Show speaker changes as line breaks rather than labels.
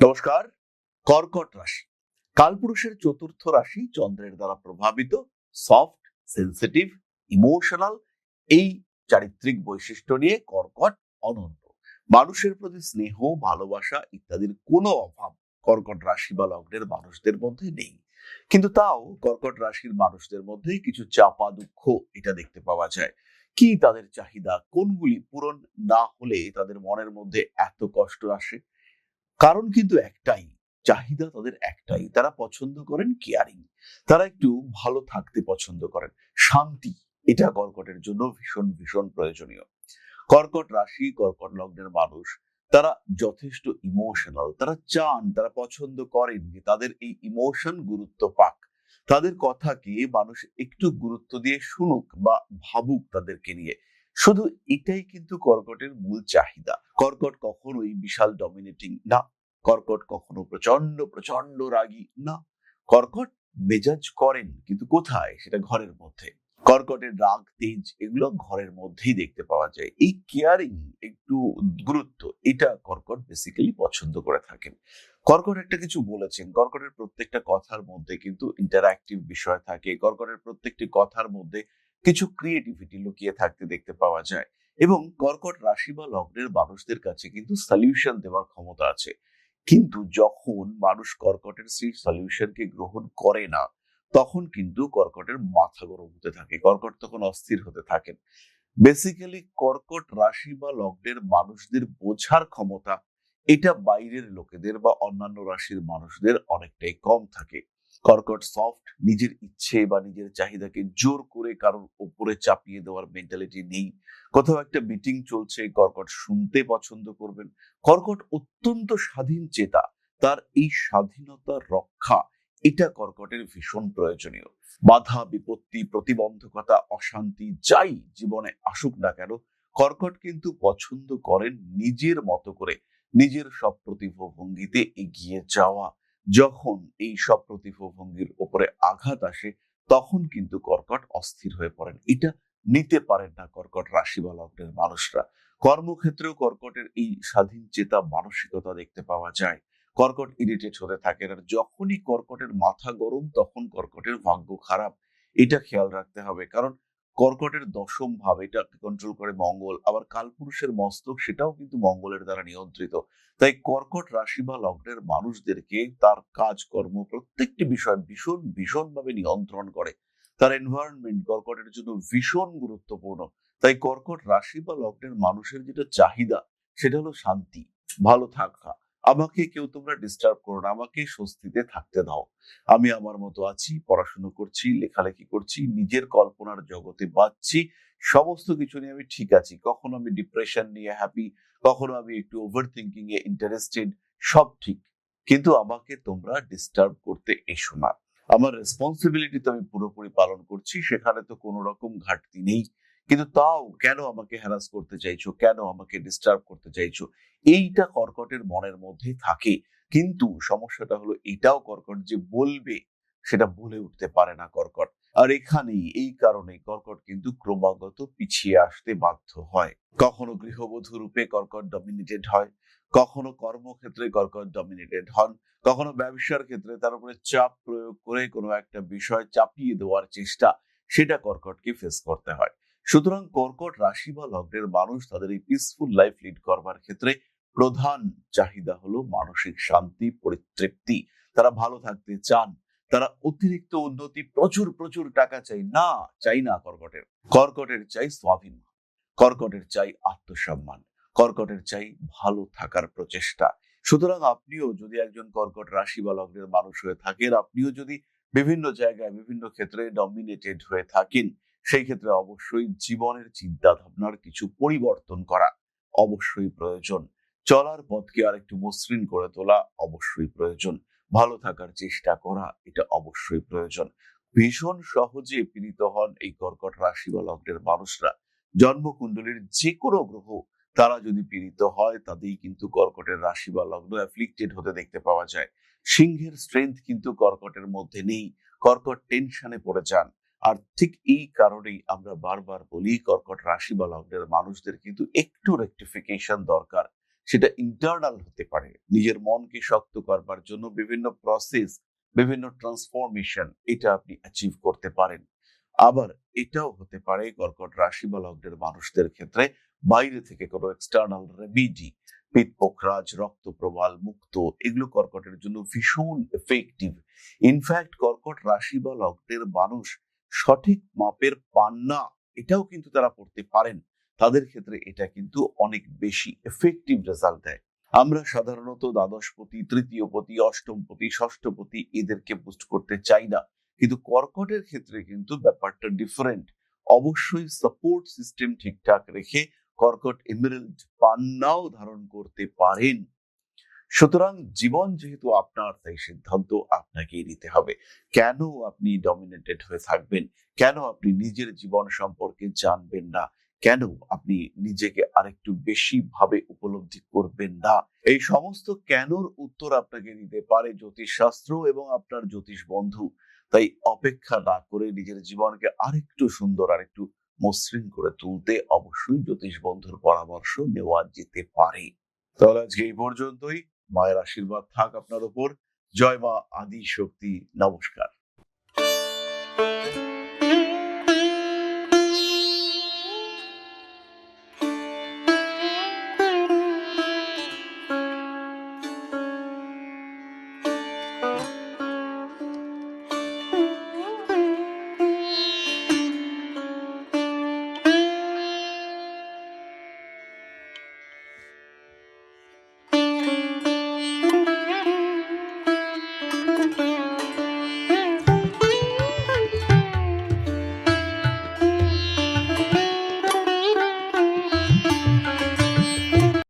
নমস্কার। কর্কট রাশি কালপুরুষের চতুর্থ রাশি, চন্দ্রের দ্বারা প্রভাবিত, সফট, সেন্সিটিভ, ইমোশনাল। এই চারিত্রিক বৈশিষ্ট্য নিয়ে কর্কট অনন্য। মানুষের প্রতি স্নেহ, ভালোবাসা ইত্যাদির কোনো অভাব কর্কট রাশি বা লগ্নের মানুষদের মধ্যে নেই। কিন্তু তাও কর্কট রাশির মানুষদের মধ্যে কিছু চাপা দুঃখ এটা দেখতে পাওয়া যায়। কি তাদের চাহিদা, কোনগুলি পূরণ না হলে তাদের মনের মধ্যে এত কষ্ট আসে? কারণ কিন্তু একটাই, চাহিদা তাদের একটাই, তারা পছন্দ করেন কেয়ারিং। তারা একটু ভালো থাকতে পছন্দ করেন। শান্তি, এটা কর্কটের জন্য ভীষণ ভীষণ প্রয়োজনীয়। কর্কট রাশি, কর্কট লগ্নের মানুষ, তারা যথেষ্ট ইমোশনাল। তারা চান, তারা পছন্দ করেন যে তাদের এই ইমোশন গুরুত্ব পাক। তাদের কথাকে মানুষ একটু গুরুত্ব দিয়ে শুনুক বা ভাবুক তাদেরকে নিয়ে। শুধু এটাই কিন্তু কর্কটের মূল চাহিদা। কর্কট কখনোই বিশাল ডমিনেটিং না। কর্কট কখনো প্রচন্ড প্রচন্ড রাগী না। কর্কট মেজাজ করেন, কিন্তু কোথায়? সেটা ঘরের মধ্যে। কর্কটের রাগ, তেজ এগুলো ঘরের মধ্যেই দেখতে পাওয়া যায়। এই কেয়ারিং, একটু গুরুত্ব, এটা কর্কট বেসিক্যালি পছন্দ করে থাকেন। কর্কট একটা কিছু বলেছেন, কর্কটের প্রত্যেকটা কথার মধ্যে কিন্তু ইন্টারঅ্যাক্টিভ বিষয় থাকে। কর্কটের প্রত্যেকটি কথার মধ্যে কিছু ক্রিয়েটিভিটি লুকিয়ে থাকতে দেখতে পাওয়া যায়। এবং কর্কট রাশি বা লগ্নের মানুষদের কাছে কিন্তু সলিউশন দেওয়ার ক্ষমতা আছে। কিন্তু যখন মানুষ কর্কটের সেই সলিউশনকে গ্রহণ করে না, তখন কিন্তু কর্কটের মাথা গরম হতে থাকে। কর্কট তখন অস্থির হতে থাকেন। বেসিক্যালি কর্কট রাশি বা লগ্নের মানুষদের বোঝার ক্ষমতা, এটা বাইরের লোকেদের বা অন্যান্য রাশির মানুষদের অনেকটাই কম থাকে। কর্কট সফট, নিজের ইচ্ছে বা নিজের চাহিদাকে জোর করে কারোর উপরে চাপিয়ে দেওয়ার মেন্টালিটি নেই। কোথাও একটা মিটিং চলছে, কর্কট শুনতে পছন্দ করবেন। কর্কট অত্যন্ত স্বাধীন চেতা। তার এই স্বাধীনতা রক্ষা, এটা কর্কটের ভীষণ প্রয়োজনীয়। বাধা বিপত্তি, প্রতিবন্ধকতা, অশান্তি যাই জীবনে আসুক না কেন, কর্কট কিন্তু পছন্দ করেন নিজের মতো করে, নিজের সব প্রতিভাভঙ্গিতে এগিয়ে যাওয়া। যখন এই সব প্রতিভাভঙ্গির উপরে আঘাত আসে, তখন কিন্তু কর্কট অস্থির হয়ে পড়েন। এটা নিতে পারেন না কর্কট রাশি বা লগ্নের মানুষরা। কর্মক্ষেত্রেও কর্কটের এই স্বাধীন চেতা মানসিকতা দেখতে পাওয়া যায়। কর্কট ইরিটেট হতে থাকেন, আর যখনই কর্কটের মাথা গরম তখন কর্কটের ভাগ্য খারাপ। এটা খেয়াল রাখতে হবে, কারণ কর্কটের দশম ভাব, এটা কন্ট্রোল করে মঙ্গল, আবার কালপুরুষের মস্তক সেটাও কিন্তু মঙ্গলের দ্বারা নিয়ন্ত্রিত। তাই কর্কট রাশি বা লগ্নের মানুষদেরকে তার কাজকর্ম প্রত্যেকটি বিষয় ভীষণ ভীষণ ভাবে নিয়ন্ত্রণ করে। তার এনভায়রনমেন্ট কর্কটের জন্য ভীষণ গুরুত্বপূর্ণ। তাই কর্কট রাশি বা লগ্নের মানুষের যেটা চাহিদা, সেটা হলো শান্তি, ভালো থাকা। আমাকে কেউ তোমরা ডিস্টার্ব করো না, আমাকে স্বস্তিতে থাকতে দাও। আমি আমার মতো আছি, পড়াশুনো করছি, লেখালেখি করছি, নিজের কল্পনার জগতে বাঁচছি। সমস্ত কিছু নিয়ে আমি ঠিক আছি। কখনো আমি ডিপ্রেশন নিয়ে হ্যাপি, কখনো আমি একটু ওভার থিঙ্কিং এ ইন্টারেস্টেড, সব ঠিক। কিন্তু আমাকে তোমরা ডিস্টার্ব করতে এসো না। আমার রেসপন্সিবিলিটি তো আমি পুরোপুরি পালন করছি, সেখানে তো কোনো রকম ঘাটতি নেই। কিন্তু তাও কেন আমাকে হ্যারাস করতে চাইছো, কেন আমাকে ডিস্টার্ব করতে চাইছো? এইটা কর্কটের মনের মধ্যে থাকে। কিন্তু সমস্যাটা হলো এটাও, কর্কট যে বলবে সেটা বলে উঠতে পারে না কর্কট। আর এখানেই, এই কারণে কর্কট কিন্তু ক্রমাগত পিছিয়ে আসতে বাধ্য হয়। কখনো গৃহবধূ রূপে কর্কট ডমিনেটেড হয়, কখনো কর্মক্ষেত্রে কর্কট ডমিনেটেড হন, কখনো ব্যবসার ক্ষেত্রে তার উপরে চাপ প্রয়োগ করে কোনো একটা বিষয় চাপিয়ে দেওয়ার চেষ্টা, সেটা কর্কটকে ফেস করতে হয়। সুতরাং কর্কট রাশি বা লগ্নের মানুষ তাদের এই পিসফুল লাইফ লিড করবার ক্ষেত্রে প্রধান চাহিদা হলো মানসিক শান্তি, পরিতৃপ্তি। তারা ভালো থাকতে চান। তারা অতিরিক্ত উন্নতি, প্রচুর প্রচুর টাকা চাই না কর্কটের। কর্কটের চাই স্বাভিমান, কর্কটের চাই আত্মসম্মান, কর্কটের চাই ভালো থাকার প্রচেষ্টা। সুতরাং আপনিও যদি একজন কর্কট রাশি বা লগ্নের মানুষ হয়ে থাকেন, আপনিও যদি বিভিন্ন জায়গায় বিভিন্ন ক্ষেত্রে ডমিনেটেড হয়ে থাকেন, সেই ক্ষেত্রে অবশ্যই জীবনের চিন্তা ভাবনার কিছু পরিবর্তন করা অবশ্যই প্রয়োজন। চলার পথকে আর একটু মসৃণ করে তোলা অবশ্যই প্রয়োজন। ভালো থাকার চেষ্টা করা, এটা অবশ্যই প্রয়োজন। ভীষণ সহজে পীড়িত হন এই কর্কট রাশি বা লগ্নের মানুষরা। জন্মকুণ্ডলীর যে কোনো গ্রহ তারা যদি পীড়িত হয়, তাদেরই কিন্তু কর্কটের রাশি বা লগ্ন অ্যাফ্লিক্টেড হতে দেখতে পাওয়া যায়। সিংহের স্ট্রেংথ কিন্তু কর্কটের মধ্যে নেই। কর্কট টেনশনে পড়ে যান। আর ঠিক এই কারণেই আমরা বারবার বলি, কর্কট রাশি বা লগ্নের মানুষদের কিন্তু একটু রেকটিফিকেশন দরকার। সেটা ইন্টারনাল হতে পারে, নিজের মনকে শক্ত করবার জন্য বিভিন্ন প্রসেস, বিভিন্ন ট্রান্সফরমেশন এটা আপনি অ্যাচিভ করতে পারেন। আবার এটাও হতে পারে কর্কট রাশি বা লগ্নের মানুষদের ক্ষেত্রে বাইরে থেকে কোনো এক্সটার্নাল রেমিডি, পিত্ত পোখরাজ, রক্ত প্রবাল মুক্ত, এগুলো কর্কটের জন্য ভীষণ এফেক্টিভ। ইনফ্যাক্ট কর্কট রাশি বা লগ্নের মানুষ সঠিক মাপের পান না, এটাও কিন্তু তারা পড়তে পারেন, তাদের ক্ষেত্রে এটা কিন্তু অনেক বেশি এফেক্টিভ রেজাল্ট দেয়। আমরা সাধারণত দ্বাদশপতি, তৃতীয়পতি, অষ্টমপতি, ষষ্ঠপতি এদেরকে বুস্ট করতে চাই না, কিন্তু কর্কটের ক্ষেত্রে কিন্তু ব্যাপারটা ডিফারেন্ট। অবশ্যই সাপোর্ট সিস্টেম ঠিকঠাক রেখে কর্কট এমেরাল্ড পান্নাও ধারণ করতে পারেন। সুতরাং জীবন যেহেতু আপনার, তাই সিদ্ধান্ত আপনাকেই নিতে হবে। কেন আপনি ডমিনেটেড হয়ে থাকবেন? কেন আপনি নিজের জীবন সম্পর্কে জানবেন না? কেন আপনি নিজেকে আরেকটু বেশি ভাবে উপলব্ধি করবেন না? এই সমস্ত কেনর উত্তর আপনাকে দিতে পারে জ্যোতিষশাস্ত্র এবং আপনার জ্যোতিষ বন্ধু। তাই অপেক্ষা না করে নিজের জীবনকে আরেকটু সুন্দর, আরেকটু মসৃণ করে তুলতে অবশ্যই জ্যোতিষ বন্ধুর পরামর্শ নেওয়া যেতে পারে। তাহলে আজকে এই পর্যন্তই। মায়ের আশীর্বাদ থাক আপনার উপর। জয় মা আদি শক্তি। নমস্কার।